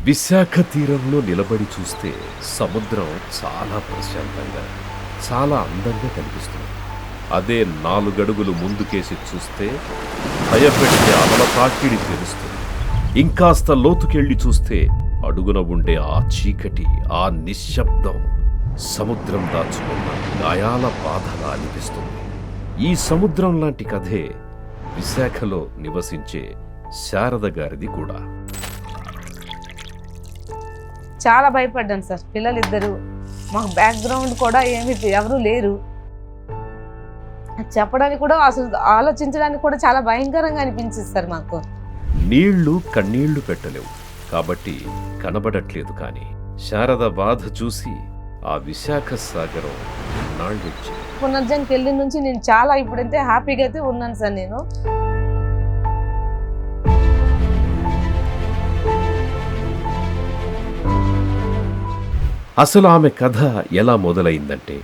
విశాఖ తీరంలో నిలబడి చూస్తే సముద్రం చాలా ప్రశాంతంగా, చాలా అందంగా కనిపిస్తుంది. అదే 4 అడుగులు ముందుకేసి చూస్తే భయపెట్టే అలల తాకిడి తెలుస్తుంది. ఇంకాస్త లోతుకెళ్ళి చూస్తే అడుగున ఉండే ఆ చీకటి, ఆ నిశ్శబ్దం సముద్రం దాచుకున్న గాయాల బాధలా అనిపిస్తుంది. ఈ సముద్రం లాంటి కథే విశాఖలో నివసించే శారద గారిది కూడా. చాలా భయపడ్డాను సార్. పిల్లలిద్దరు, మాకు బ్యాక్గ్రౌండ్ కూడా ఏమి ఎవరు లేరు. చెప్పడానికి కూడా అసలు ఆలోచించడానికి కూడా చాలా భయంకరంగా అనిపించింది సార్ మాకు. నీళ్లు కన్నీళ్లు పెట్టలేవు కాబట్టి కనబడట్లేదు. కానీ శారద బాధ చూసి ఆ విశాఖ సాగరం నాళ్ళొచ్చి పునర్జన్కి వెళ్ళిన నుంచి నేను చాలా ఇప్పుడైతే హ్యాపీగా అయితే ఉన్నాను సార్. నేను అసలు ఆమె కథ ఎలా మొదలైందంటే